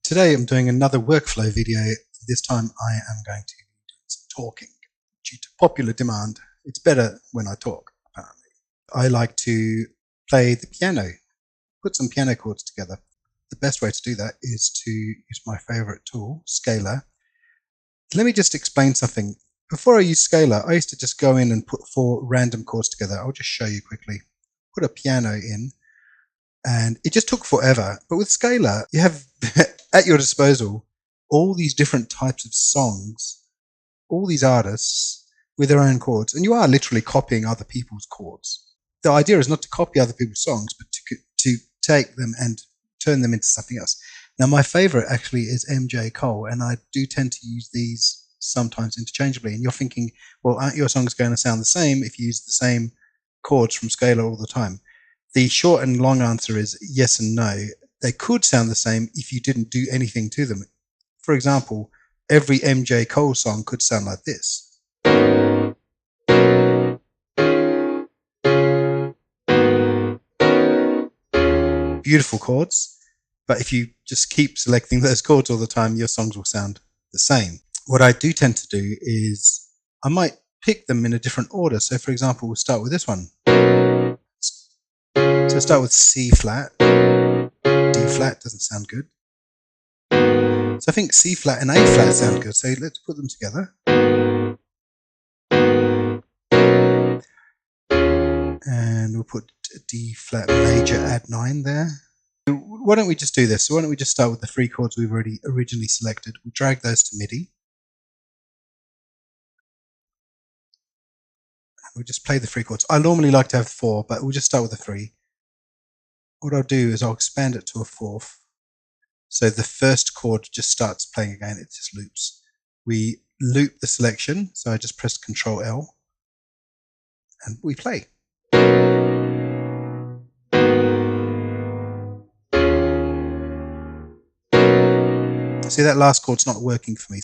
Today I'm doing another workflow video. This time I am going to be doing some talking due to popular demand. It's better when I talk, apparently. I like to play the piano, put some piano chords together. The best way to do that is to use my favorite tool, Scalar. Let me just explain something. Before I used Scalar, I used to just go in and put 4 random chords together. I'll just show you quickly. Put a piano in, and it just took forever. But with Scalar, you have at your disposal all these different types of songs, all these artists with their own chords, and you are literally copying other people's chords. The idea is not to copy other people's songs, but to take them and turn them into something else. Now, my favorite actually is MJ Cole, and I do tend to use these sometimes interchangeably. And you're thinking, well, aren't your songs going to sound the same if you use the same chords from Scalar all the time? The short and long answer is yes and no. They could sound the same if you didn't do anything to them. For example, every MJ Cole song could sound like this. Beautiful chords, but if you just keep selecting those chords all the time, your songs will sound the same. What I do tend to do is I might pick them in a different order. So for example, we'll start with this one. So start with C flat, D flat doesn't sound good. So I think C flat and A flat sound good. So let's put them together. And we'll put D flat major add 9 there. Why don't we just do this? So why don't we just start with the 3 chords we've already originally selected. We'll drag those to MIDI. We'll just play the 3 chords. I normally like to have 4, but we'll just start with the 3. What I'll do is I'll expand it to a 4th. So the first chord just starts playing again, it just loops. We loop the selection, so I just press Ctrl L and we play. See, that last chord's not working for me.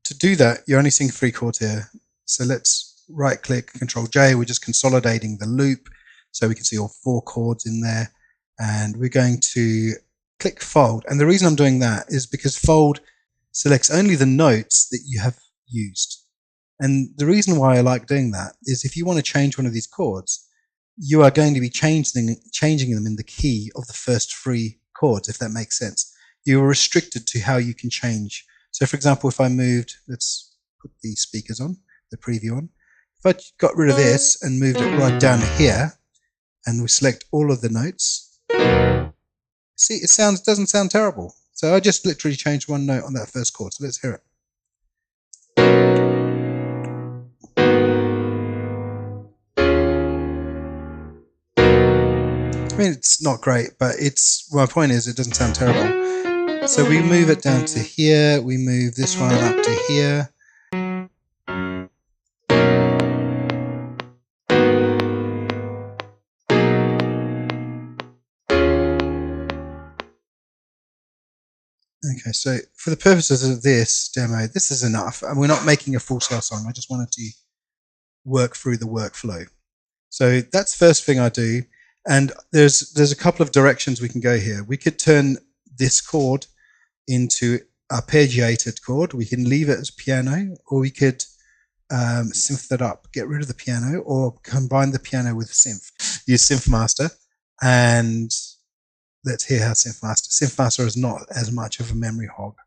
To do that, you're only seeing 3 chords here. So let's right click, Ctrl J, we're just consolidating the loop so we can see all 4 chords in there. And we're going to click Fold. And the reason I'm doing that is because Fold selects only the notes that you have used. And the reason why I like doing that is if you want to change one of these chords, you are going to be changing them in the key of the first 3 chords, if that makes sense. You're restricted to how you can change. So for example, if I moved, let's put the speakers on, the preview on. If I got rid of this and moved it right down here, and we select all of the notes, see, it doesn't sound terrible. So I just literally changed 1 note on that first chord. So let's hear it. I mean, it's not great, but my point is it doesn't sound terrible. So we move it down to here, we move this one up to here. Okay, so for the purposes of this demo, this is enough. And we're not making a full-scale song. I just wanted to work through the workflow. So that's the first thing I do. And there's a couple of directions we can go here. We could turn this chord into arpeggiated chord. We can leave it as piano, or we could synth it up, get rid of the piano, or combine the piano with synth. Use Synthmaster, and let's hear how Synthmaster is not as much of a memory hog,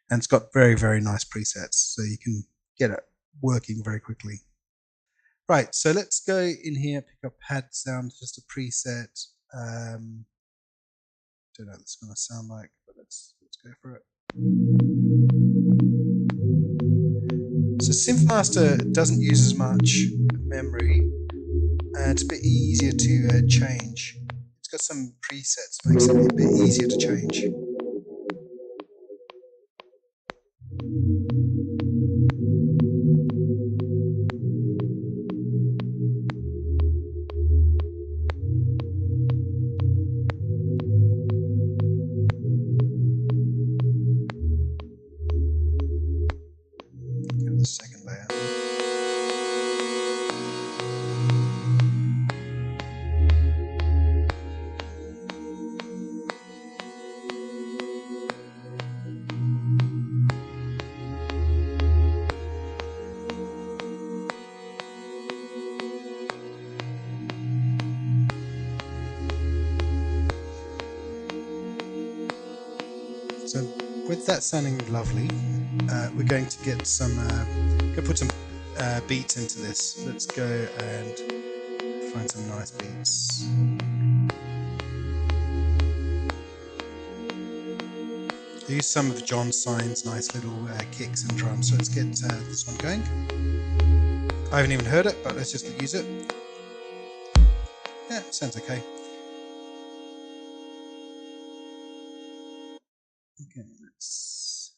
and it's got very, very nice presets, so you can get it working very quickly. Right, so let's go in here, pick up pad sound, just a preset. Don't know what it's going to sound like, but let's go for it. So Synthmaster doesn't use as much memory, and it's a bit easier to change. It's got some presets, makes it a bit easier to change. The second layer. So with that sounding lovely, we're going to get some, go put some beats into this. Let's go and find some nice beats. I use some of John Sign's nice little kicks and drums. So let's get this one going. I haven't even heard it, but let's just use it. Yeah, sounds okay. Okay, let's.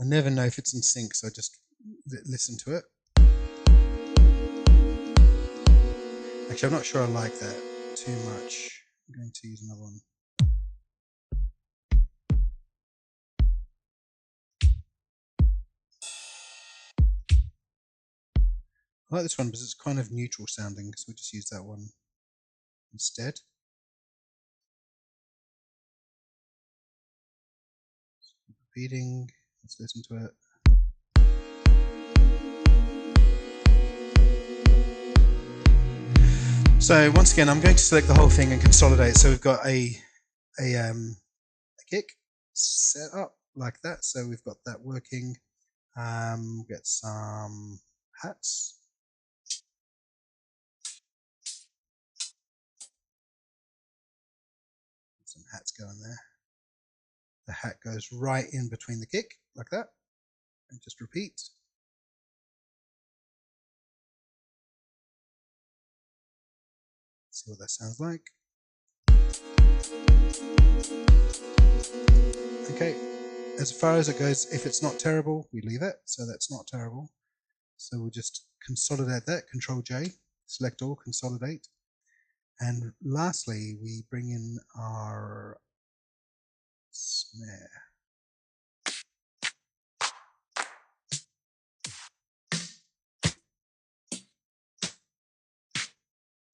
I never know if it's in sync, so I just listen to it. Actually, I'm not sure I like that too much. I'm going to use another one. I like this one because it's kind of neutral sounding, so we'll just use that one instead. Repeating, let's listen to it. So once again, I'm going to select the whole thing and consolidate. So we've got a kick set up like that. So we've got that working. Get some hats. Some hats going there. The hat goes right in between the kick like that. And just repeat. See what that sounds like. Okay, as far as it goes, if it's not terrible, we leave it. So that's not terrible. So we'll just consolidate that, Control J, select all, consolidate. And lastly, we bring in our snare.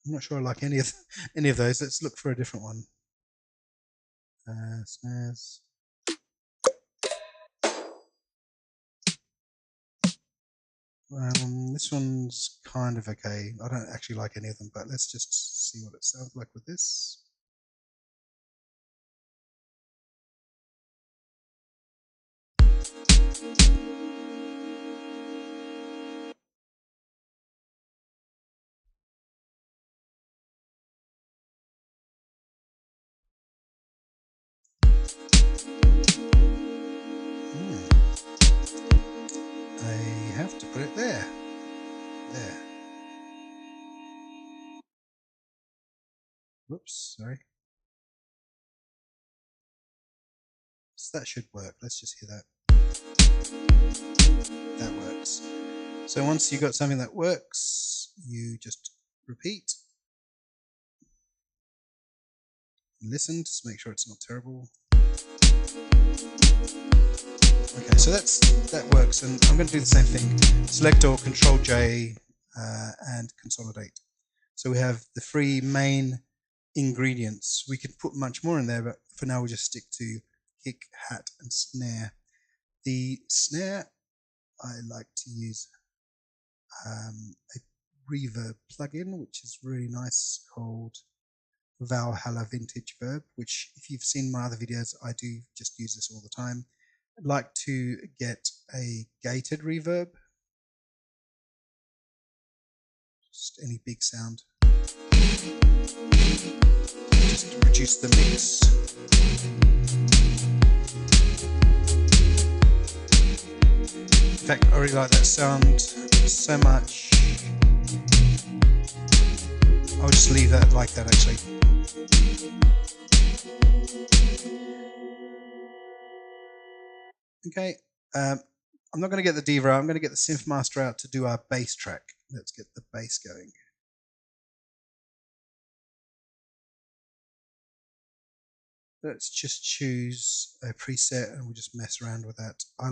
I'm not sure I like any of those. Let's look for a different one. Snares. This one's kind of okay. I don't actually like any of them, but let's just see what it sounds like with this. I have to put it there. There. Whoops, sorry. So that should work. Let's just hear that. That works. So once you've got something that works, you just repeat. Listen to make sure it's not terrible. Okay, so that works, and I'm going to do the same thing. Select all, Control J, and consolidate. So we have the three main ingredients. We could put much more in there, but for now we'll just stick to kick, hat, and snare. The snare, I like to use a reverb plugin, which is really nice, called Valhalla Vintage Verb, which if you've seen my other videos, I do just use this all the time. I'd like to get a gated reverb, just any big sound, just to reduce the mix. In fact, I really like that sound so much. I'll just leave that like that actually. Okay, I'm not going to get the Diva out, I'm going to get the Synthmaster out to do our bass track. Let's get the bass going. Let's just choose a preset and we'll just mess around with that. I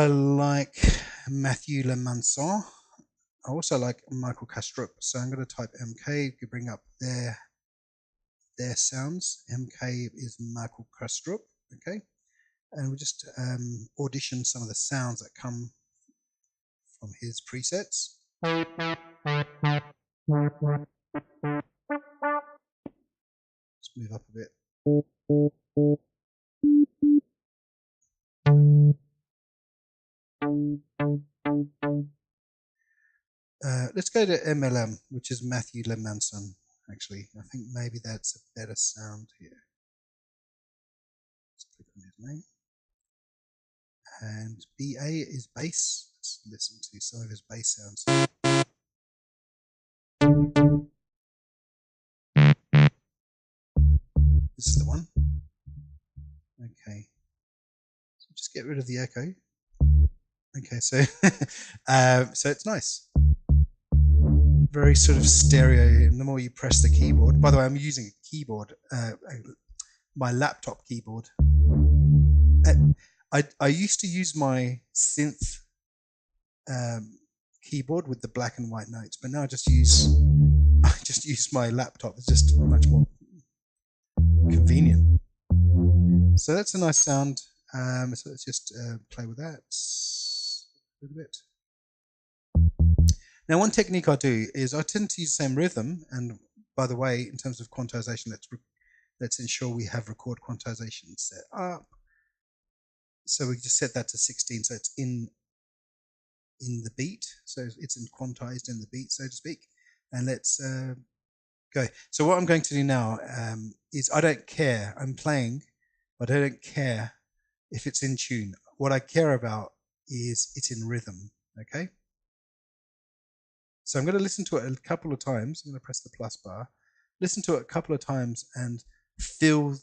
like Matthew Le Manson. I also like Michael Kastrup, so I'm going to type MK to bring up their sounds. MK is Michael Kastrup, okay? And we'll just audition some of the sounds that come from his presets. Let's move up a bit. Let's go to MLM, which is Matthew Lemanson, actually. I think maybe that's a better sound here. Let's click on his name. And BA is bass. Let's listen to some of his bass sounds. This is the one. Okay. So just get rid of the echo. Okay, so so it's nice. Very sort of stereo, and the more you press the keyboard. By the way, I'm using a keyboard, my laptop keyboard. I used to use my synth keyboard with the black and white notes, but now I just use my laptop. It's just much more convenient. So that's a nice sound. So let's just play with that a little bit. Now, one technique I do is I tend to use the same rhythm. And by the way, in terms of quantization, let's ensure we have record quantization set up. So we just set that to 16, so it's in the beat. So it's quantized in the beat, so to speak. And let's go. So what I'm going to do now is I don't care. I'm playing, but I don't care if it's in tune. What I care about is it's in rhythm. Okay. So I'm going to listen to it a couple of times. I'm going to press the plus bar, listen to it a couple of times, and feel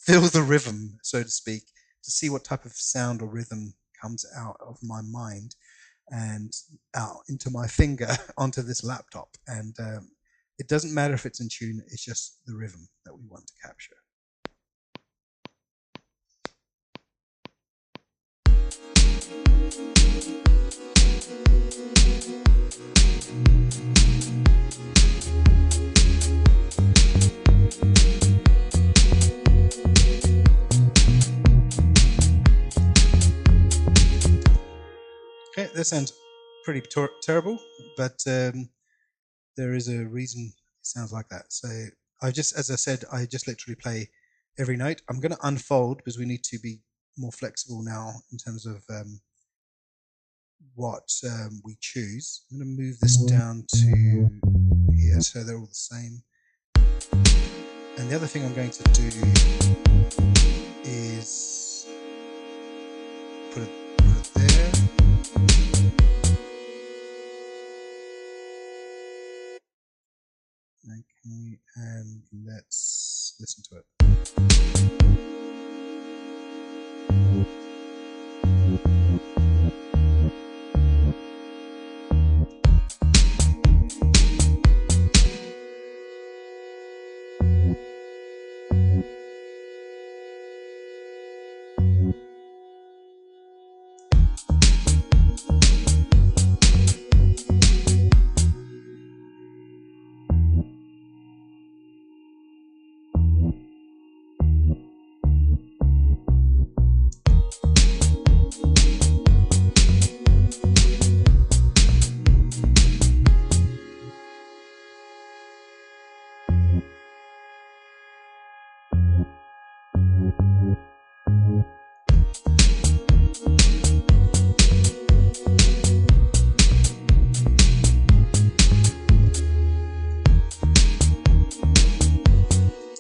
the rhythm, so to speak, to see what type of sound or rhythm comes out of my mind and out into my finger onto this laptop. And it doesn't matter if it's in tune, it's just the rhythm that we want to capture. Okay, that sounds pretty terrible, but there is a reason it sounds like that. So as I said, I just literally play every note. I'm going to unfold because we need to be more flexible now in terms of what we choose. I'm going to move this down to here so they're all the same. And the other thing I'm going to do is put it there. Okay, and let's listen to it.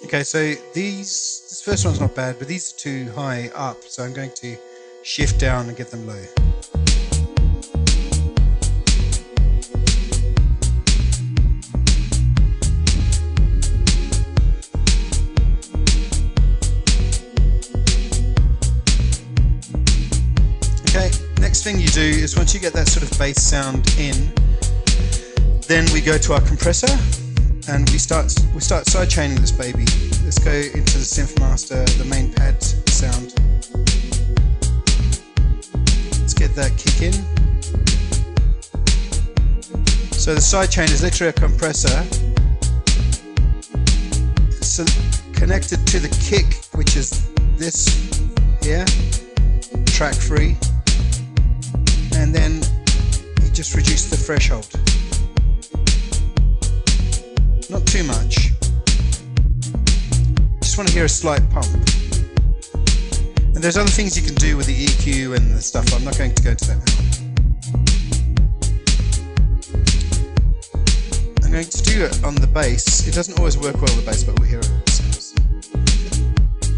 Okay, so this first one's not bad, but these are too high up, so I'm going to shift down and get them low. Okay, next thing you do is once you get that sort of bass sound in, then we go to our compressor. And we start sidechaining this baby. Let's go into the Synthmaster, the main pad sound. Let's get that kick in. So the sidechain is literally a compressor. So connected to the kick, which is this here, track free. And then you just reduce the threshold. not too much. Just want to hear a slight pump. And there's other things you can do with the EQ and the stuff. I'm not going to go into that now. I'm going to do it on the bass. It doesn't always work well on the bass, but we'll hear it.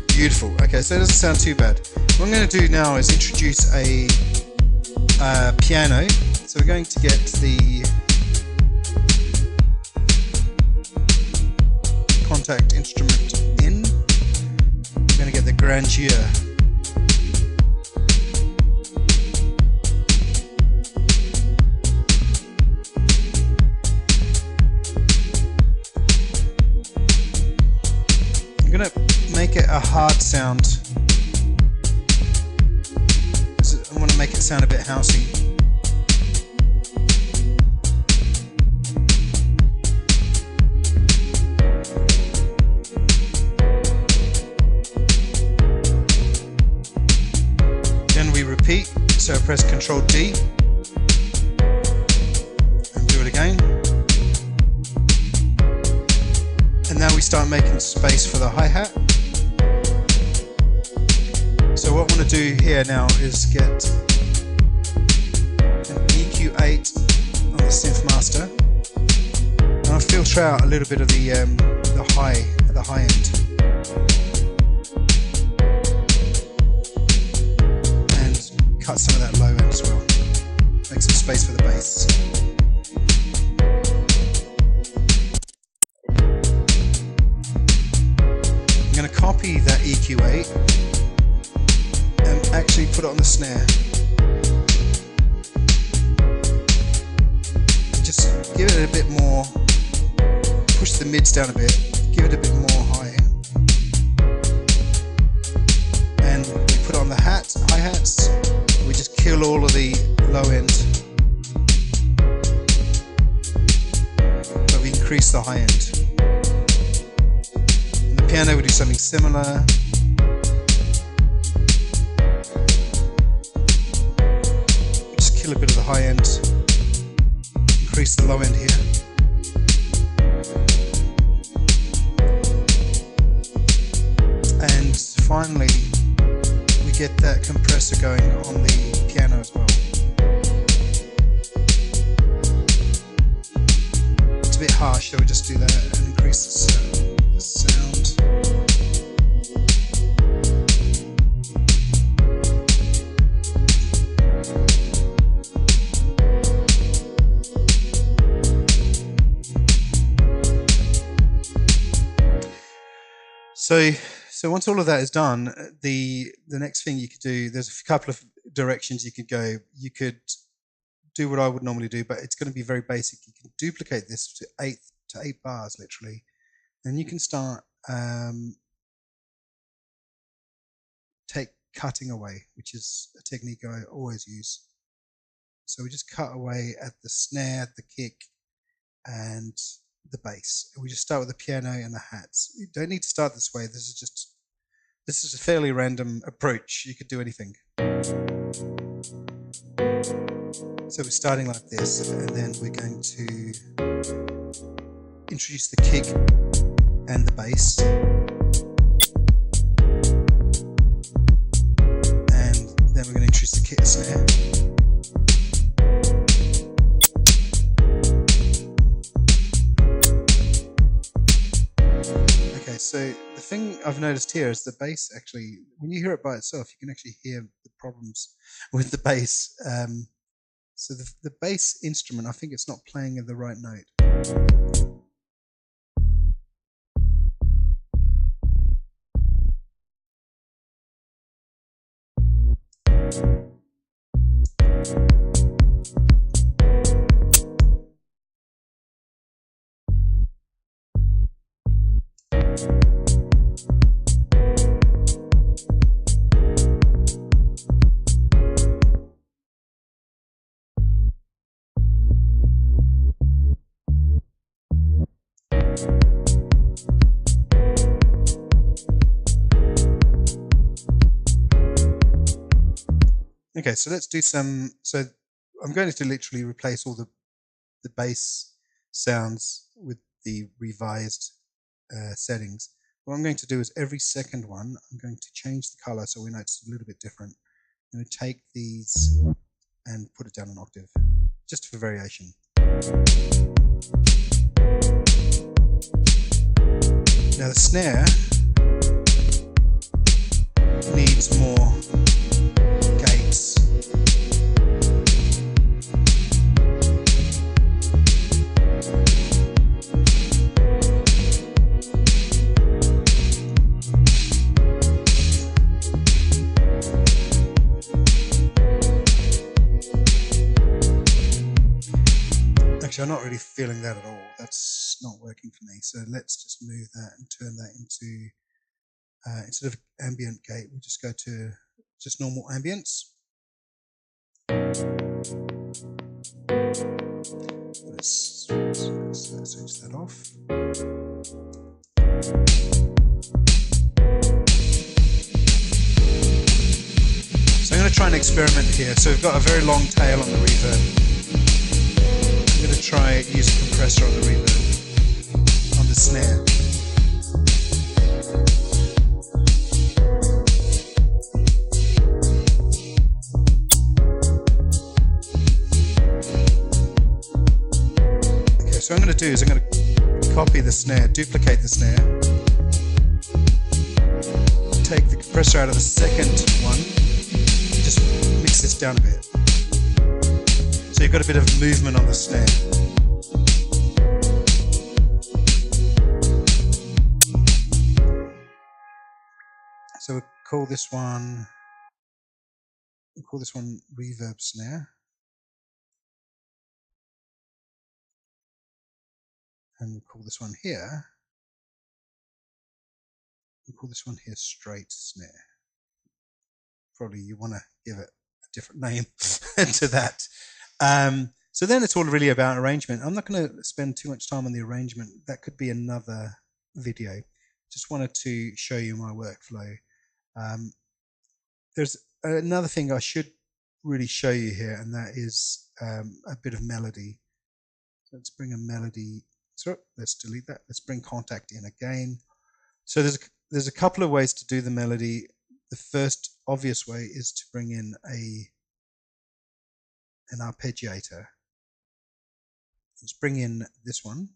Beautiful. Okay, so it doesn't sound too bad. What I'm going to do now is introduce a piano. So we're going to get the contact instrument in. We're going to get the grandeur. I'm going to make it a hard sound. I want to make it sound a bit housey. Then we repeat, so press Ctrl D and do it again. And now we start making space for the hi-hat. So what I want to do here now is get an EQ8 on the Synthmaster, and I'll filter out a little bit of the high at the high end, and cut some of that low end as well. Make some space for the bass. I'm going to copy that EQ8 and actually put it on the snare. And just give it a bit more, push the mids down a bit, give it a bit more high. And we put it on the hi-hats, we just kill all of the low end, but we increase the high end. And the piano we do something similar. A bit of the high end, increase the low end here. And finally, we get that compressor going on the piano as well. It's a bit harsh, so we just do that and increase the sound. So once all of that is done, the next thing you could do, there's a couple of directions you could go. You could do what I would normally do, but it's going to be very basic. You can duplicate this to 8 bars, literally, and you can start cutting away, which is a technique I always use. So we just cut away at the snare, the kick, and the bass. We just start with the piano and the hats. You don't need to start this way. This is a fairly random approach. You could do anything. So we're starting like this, and then we're going to introduce the kick and the bass, and then we're going to introduce the kick and snare. So the thing I've noticed here is the bass actually, when you hear it by itself, you can actually hear the problems with the bass. So the bass instrument, I think it's not playing at the right note. Okay, so let's do some, I'm going to literally replace all the bass sounds with the revised settings, what I'm going to do is every second one, I'm going to change the color so we know it's a little bit different. I'm going to take these and put it down an octave, just for variation. Now the snare needs more gates. Actually, I'm not really feeling that at all. That's not working for me. So let's just move that and turn that into, instead of ambient gate, we'll just go to just normal ambience. Let's switch that off. So I'm going to try and experiment here. So we've got a very long tail on the reverb. I'm going to try use a compressor on the reverb, on the snare. Okay, so what I'm going to do is I'm going to copy the snare, duplicate the snare, take the compressor out of the second one, and just mix this down a bit. So you've got a bit of movement on the snare. So we'll call this one reverb snare. And we'll call this one here. We'll call this one here straight snare. Probably you want to give it a different name to that. So then it's all really about arrangement. I'm not going to spend too much time on the arrangement. That could be another video. Just wanted to show you my workflow. There's another thing I should really show you here, and that is a bit of melody. Let's bring a melody. So let's delete that. Let's bring contact in again. So there's a couple of ways to do the melody. The first obvious way is to bring in an arpeggiator. Let's bring in this one,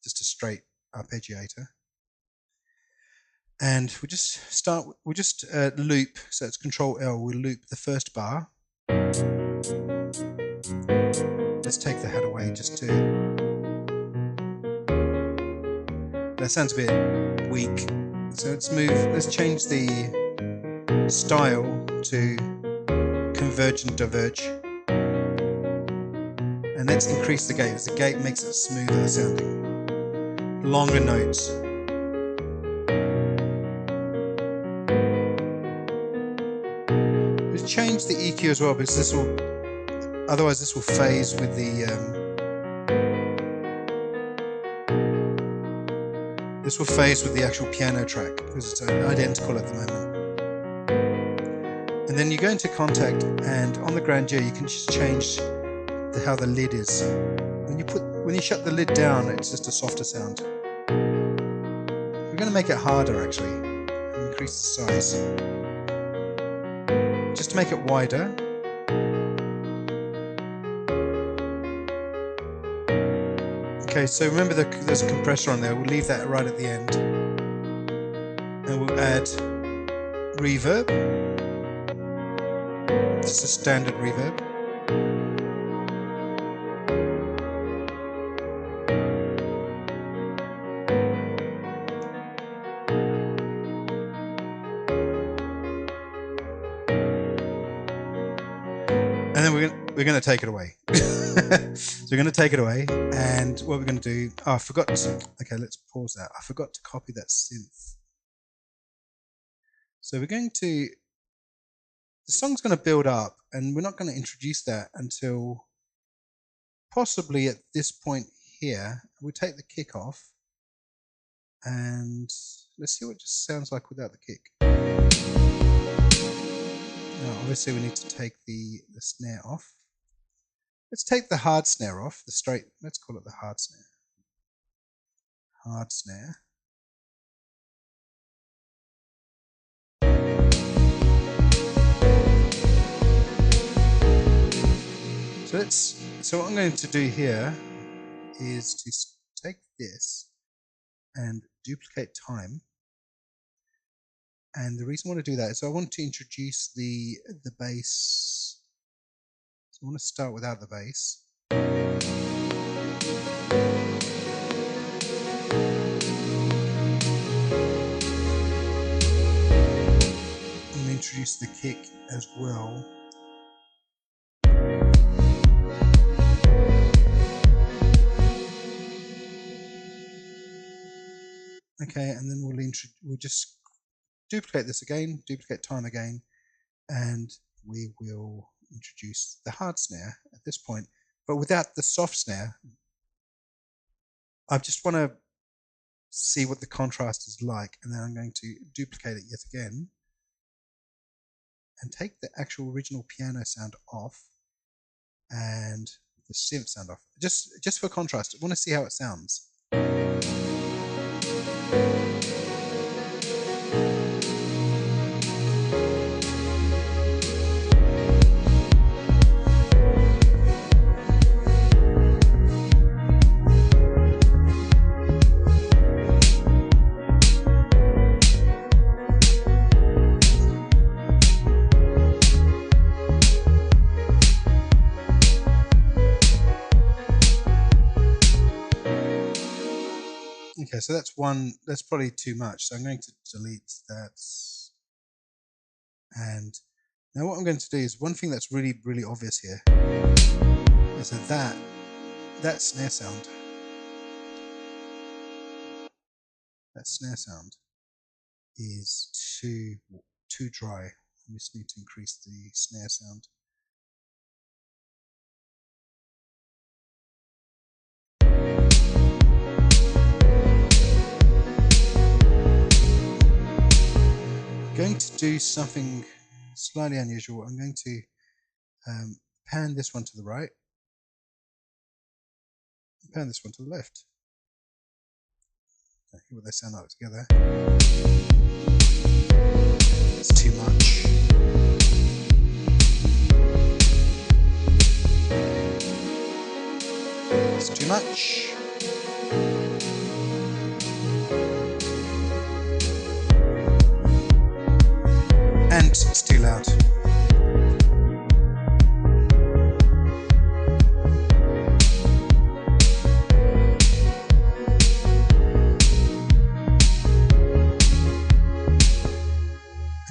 just a straight arpeggiator, and we just start. We just loop. So it's Control L. We loop the first bar. Let's take the hat away just to. That sounds a bit weak. So let's move. Let's change the style to converge and diverge. And let's increase the gate, because the gate makes it smoother sounding. Longer notes. Let's change the EQ as well, because this will, otherwise this will phase with the actual piano track, because it's identical at the moment. And then you go into Contact, and on the grandeur you can just change how the lid is. When you shut the lid down, it's just a softer sound. We're going to make it harder actually, and increase the size, just to make it wider. Okay, so remember there's a compressor on there. We'll leave that right at the end, and we'll add reverb, just a standard reverb. And then we're going to take it away. So we're going to take it away, and what we're going to do, oh, I forgot to, okay, let's pause that. I forgot to copy that synth. So we're going to, the song's going to build up, and we're not going to introduce that until possibly at this point here. We'll take the kick off, and let's see what it just sounds like without the kick. Now, obviously we need to take the snare off. Let's take the hard snare off, the straight, let's call it the hard snare. hard snare. So what I'm going to do here is to take this and duplicate time. And the reason I want to do that is I want to introduce the bass. So I want to start without the bass. And introduce the kick as well. Okay, and then we'll just duplicate this again, duplicate time again, and we will introduce the hard snare at this point, but without the soft snare. I just want to see what the contrast is like, and then I'm going to duplicate it yet again and take the actual original piano sound off and the synth sound off, just for contrast. I want to see how it sounds. Okay, so that's probably too much, so I'm going to delete that. And now what I'm going to do is, one thing that's really, really obvious here is that snare sound. That snare sound is too dry. I just need to increase the snare sound. I'm going to do something slightly unusual. I'm going to pan this one to the right, and pan this one to the left. Okay, hear what they sound like together. It's too much. It's too much. And it's too loud.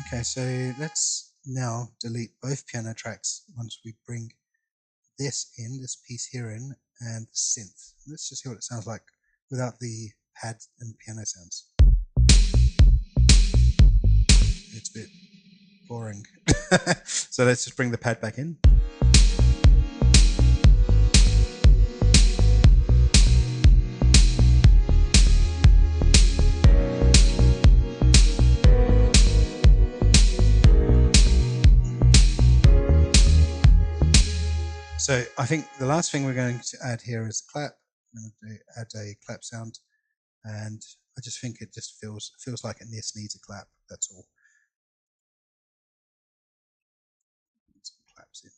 Okay, so let's now delete both piano tracks once we bring this piece here in, and the synth. Let's just hear what it sounds like without the pad and piano sounds. It's a bit boring. So let's just bring the pad back in. So I think the last thing we're going to add here is a clap. I'm going to add a clap sound, and I just think it just feels like it needs a clap. That's all. Some claps in.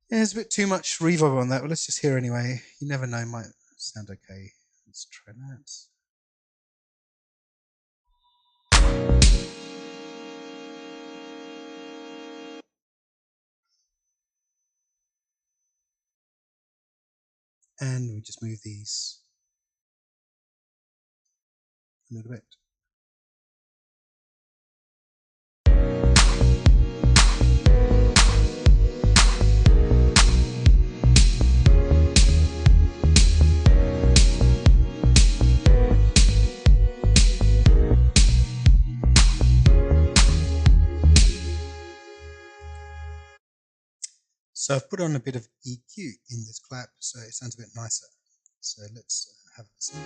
Yeah, there's a bit too much reverb on that, but let's just hear anyway. You never know, might sound okay. Let's try that. And we just move these a little bit. So I've put on a bit of EQ in this clap, so it sounds a bit nicer. So let's have a listen.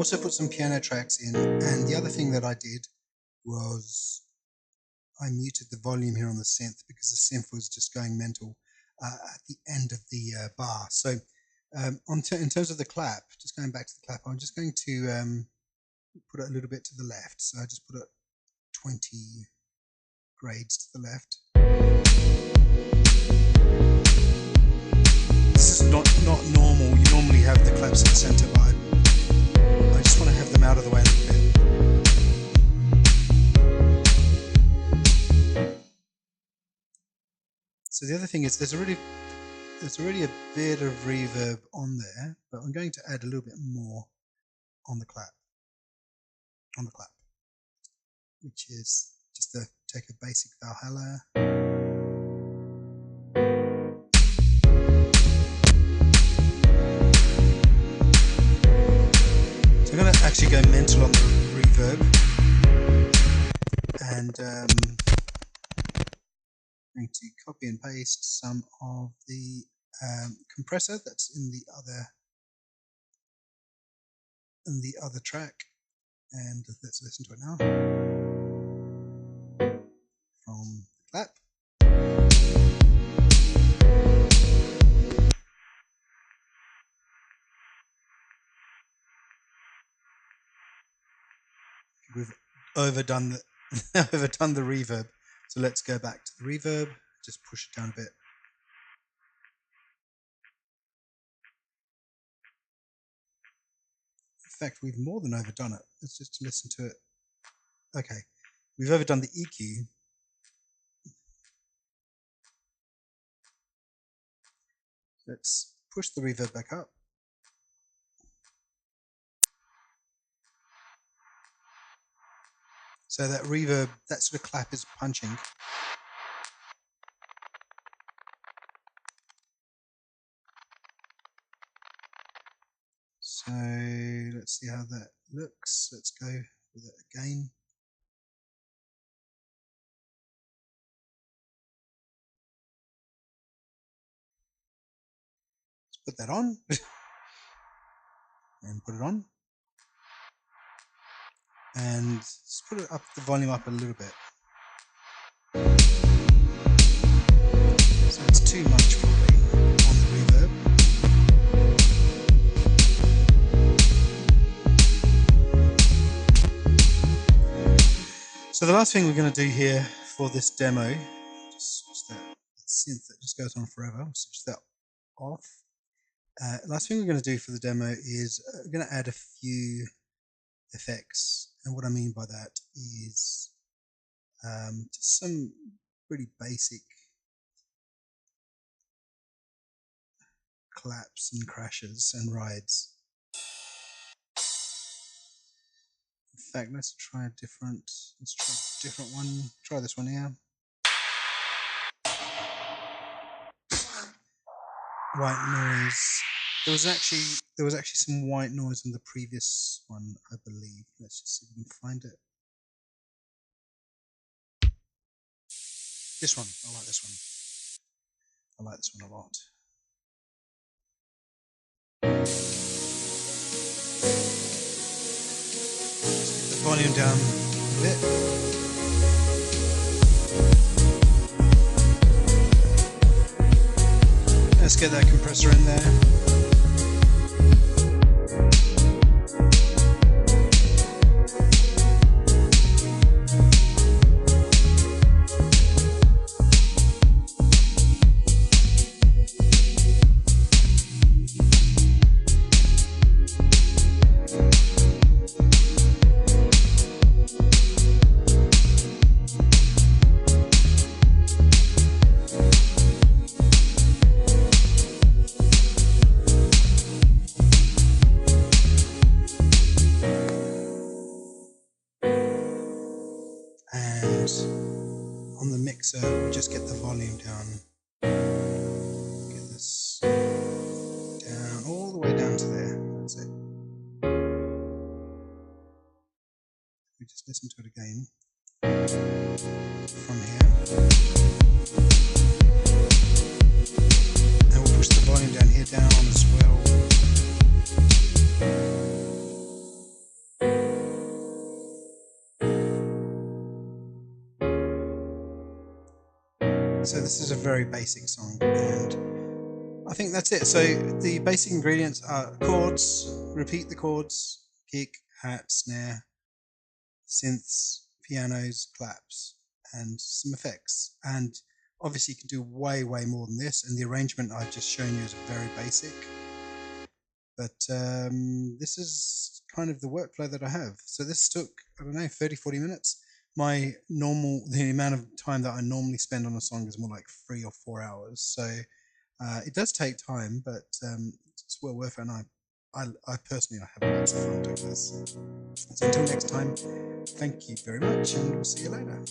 Also put some piano tracks in, and the other thing that I did was I muted the volume here on the synth because the synth was just going mental at the end of the bar. So in terms of the clap, just going back to the clap, I'm just going to put it a little bit to the left. So I just put it 20 grades to the left. This is not normal. You normally have the claps in the center, but I just want to have them out of the way a little bit. So the other thing is there's already a bit of reverb on there, but I'm going to add a little bit more on the clap, which is just to take a basic Valhalla. So I'm going to actually go mental on the reverb, and I'm going to copy and paste some of the compressor that's in the other track, and let's listen to it now from the clap. We've overdone the overdone the reverb, so let's go back to the reverb. Just push it down a bit. In fact, we've more than overdone it. Let's just listen to it. Okay, we've overdone the EQ. Let's push the reverb back up. So that reverb, that sort of clap is punching. So let's see how that looks. Let's go with it again. Let's put that on and put it on. And let's put it up, the volume up a little bit. So it's too much probably on the reverb. So the last thing we're going to do here for this demo, just switch that synth that just goes on forever, we'll switch that off. Last thing we're going to do for the demo is we're going to add a few effects, and what I mean by that is just some pretty basic claps and crashes and rides. In fact, let's try a different one. Try this one here. White noise. There was actually some white noise in the previous one, I believe. Let's just see if we can find it. This one. I like this one. I like this one a lot. Let's get the volume down a bit. Let's get that compressor in there. On the mixer, we just get the volume down. Get this down all the way down to there. That's it. We just listen to it again from here, and we'll push the volume down here down as well. So this is a very basic song, and I think that's it. So the basic ingredients are chords, repeat the chords, kick, hat, snare, synths, pianos, claps, and some effects. And obviously you can do way more than this, and the arrangement I've just shown you is very basic. But this is kind of the workflow that I have. So this took, I don't know, 30-40 minutes. The amount of time that I normally spend on a song is more like 3 or 4 hours. So it does take time, but it's well worth it. And I personally have lots of fun doing this. So until next time, thank you very much, and we'll see you later.